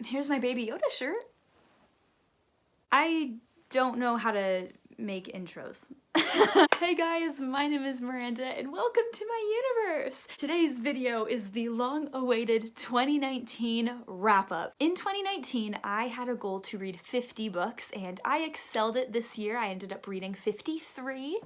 Here's my Baby Yoda shirt. I don't know how to make intros. Hey guys, my name is Miranda and welcome to my universe! Today's video is the long-awaited 2019 wrap-up. In 2019, I had a goal to read 50 books and I excelled it this year. I ended up reading 53.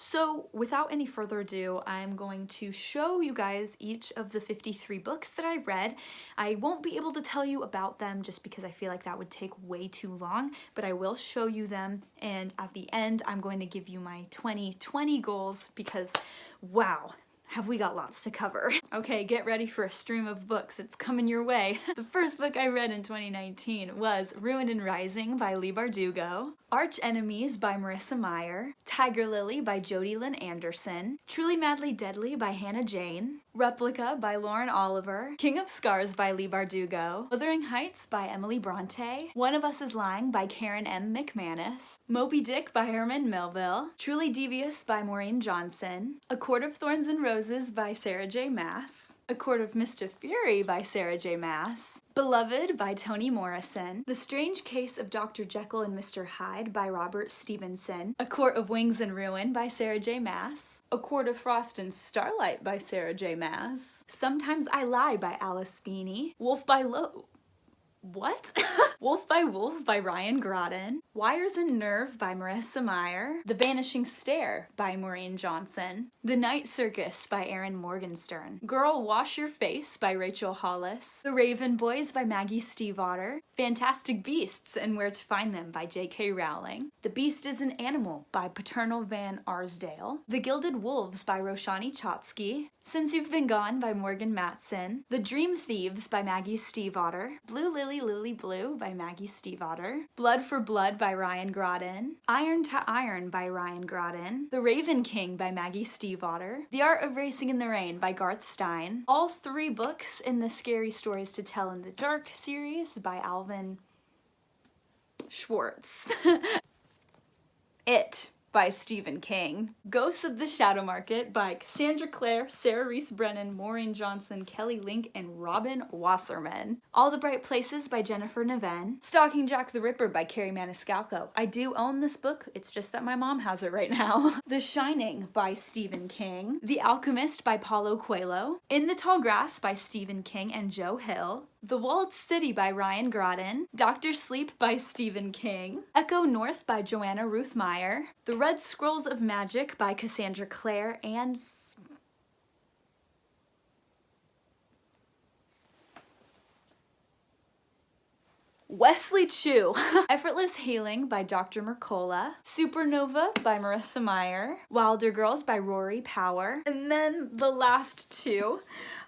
So without any further ado, I'm going to show you guys each of the 53 books that I read. I won't be able to tell you about them just because I feel like that would take way too long, but I will show you them, and at the end I'm going to give you my 2020 goals because wow, have we got lots to cover. Okay, get ready for a stream of books. It's coming your way. The first book I read in 2019 was Ruin and Rising by Leigh Bardugo, Arch Enemies by Marissa Meyer, Tiger Lily by Jodi Lynn Anderson, Truly Madly Deadly by Hannah Jane, Replica by Lauren Oliver, King of Scars by Leigh Bardugo, Wuthering Heights by Emily Bronte, One of Us is Lying by Karen M. McManus, Moby Dick by Herman Melville, Truly Devious by Maureen Johnson, A Court of Thorns and Roses by Sarah J. Maas, A Court of Mist of Fury by Sarah J. Maas, Beloved by Toni Morrison, The Strange Case of Dr. Jekyll and Mr. Hyde by Robert Stevenson, A Court of Wings and Ruin by Sarah J. Maas, A Court of Frost and Starlight by Sarah J. Maas, Sometimes I Lie by Alice Feeney, Wolf by Wolf by Ryan Groden, Wires and Nerve by Marissa Meyer, The Vanishing Stare by Maureen Johnson, The Night Circus by Erin Morgenstern, Girl Wash Your Face by Rachel Hollis, The Raven Boys by Maggie Stiefvater, Fantastic Beasts and Where to Find Them by J.K. Rowling, The Beast is an Animal by Paternal Van Arsdale, The Gilded Wolves by Roshani Chotsky, Since You've Been Gone by Morgan Matson, The Dream Thieves by Maggie Stiefvater, Blue Lily Lily Blue by Maggie Stiefvater, Blood for Blood by Ryan Groden, Iron to Iron by Ryan Groden, The Raven King by Maggie Stiefvater, The Art of Racing in the Rain by Garth Stein, all three books in the Scary Stories to Tell in the Dark series by Alvin Schwartz, It by Stephen King, Ghosts of the Shadow Market by Cassandra Clare, Sarah Reese Brennan, Maureen Johnson, Kelly Link, and Robin Wasserman, All the Bright Places by Jennifer Neven, Stalking Jack the Ripper by Carrie Maniscalco. I do own this book, it's just that my mom has it right now. The Shining by Stephen King, The Alchemist by Paulo Coelho, In the Tall Grass by Stephen King and Joe Hill, The Walled City by Ryan Groden, Dr. Sleep by Stephen King, Echo North by Joanna Ruth Meyer, The Red Scrolls of Magic by Cassandra Clare, and Wesley Chu. Effortless Healing by Dr. Mercola, Supernova by Marissa Meyer, Wilder Girls by Rory Power, and then the last two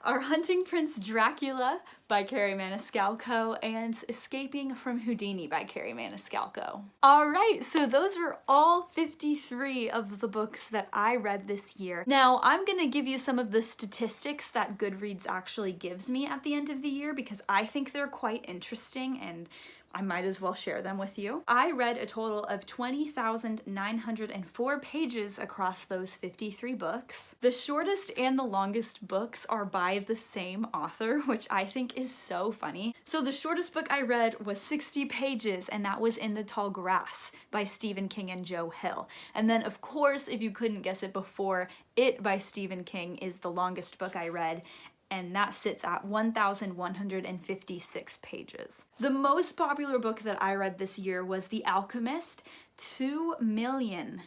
are Hunting Prince Dracula by Carrie Maniscalco and Escaping from Houdini by Carrie Maniscalco. Alright, so those are all 53 of the books that I read this year. Now, I'm gonna give you some of the statistics that Goodreads actually gives me at the end of the year because I think they're quite interesting and I might as well share them with you. I read a total of 20,904 pages across those 53 books. The shortest and the longest books are by the same author, which I think is so funny. So the shortest book I read was 60 pages, and that was In the Tall Grass by Stephen King and Joe Hill. And then, of course, if you couldn't guess it before, It by Stephen King is the longest book I read, and that sits at 1,156 pages. The most popular book that I read this year was The Alchemist. 2 million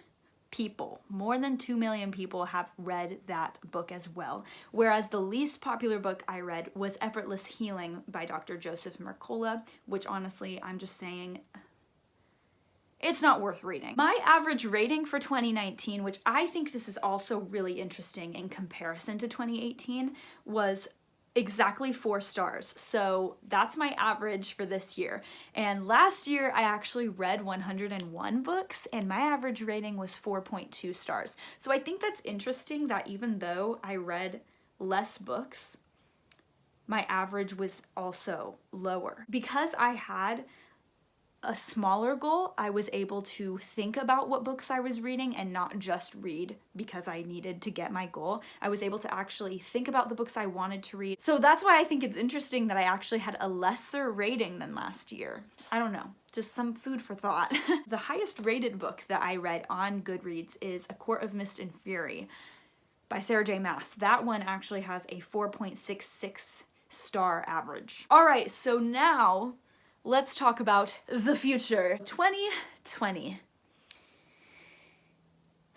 people, more than 2 million people have read that book as well. Whereas the least popular book I read was Effortless Healing by Dr. Joseph Mercola, which honestly, I'm just saying, it's not worth reading. My average rating for 2019, which I think this is also really interesting in comparison to 2018, was exactly 4 stars. So that's my average for this year. And last year I actually read 101 books and my average rating was 4.2 stars. So I think that's interesting that even though I read less books, my average was also lower. Because I had a smaller goal, I was able to think about what books I was reading and not just read because I needed to get my goal. I was able to actually think about the books I wanted to read. So that's why I think it's interesting that I actually had a lesser rating than last year. I don't know, just some food for thought. The highest rated book that I read on Goodreads is A Court of Mist and Fury by Sarah J. Maas. That one actually has a 4.66 star average. All right, so now let's talk about the future. 2020.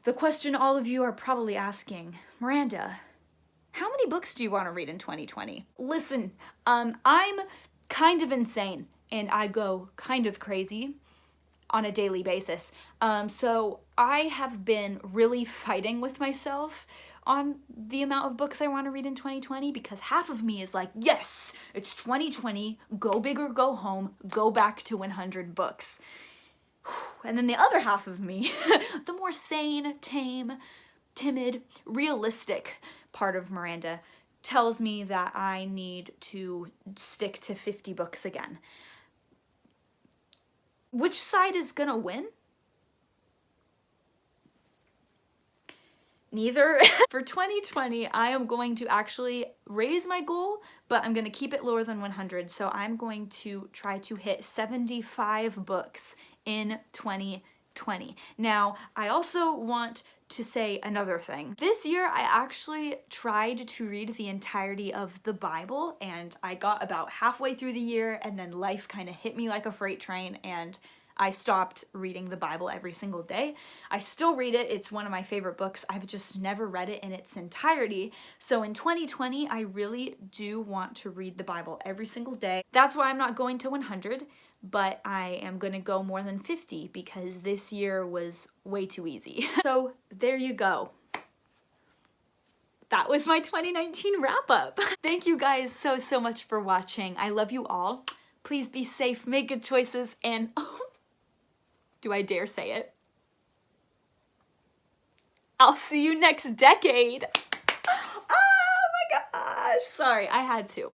The question all of you are probably asking, Miranda, how many books do you want to read in 2020? Listen, I'm kind of insane and I go kind of crazy on a daily basis. So I have been really fighting with myself on the amount of books I want to read in 2020 because half of me is like, yes, it's 2020, go big or go home, go back to 100 books. And then the other half of me, the more sane, tame, timid, realistic part of Miranda, tells me that I need to stick to 50 books again. Which side is gonna win? Neither. For 2020, I am going to actually raise my goal, but I'm gonna keep it lower than 100. So I'm going to try to hit 75 books in 2020. Now, I also want to say another thing. This year, I actually tried to read the entirety of the Bible, and I got about halfway through the year, and then life kind of hit me like a freight train, and I stopped reading the Bible every single day. I still read it. It's one of my favorite books. I've just never read it in its entirety. So in 2020, I really do want to read the Bible every single day. That's why I'm not going to 100, but I am going to go more than 50 because this year was way too easy. So there you go. That was my 2019 wrap up. Thank you guys so much for watching. I love you all. Please be safe, make good choices, and do I dare say it? I'll see you next decade. Oh my gosh. Sorry, I had to.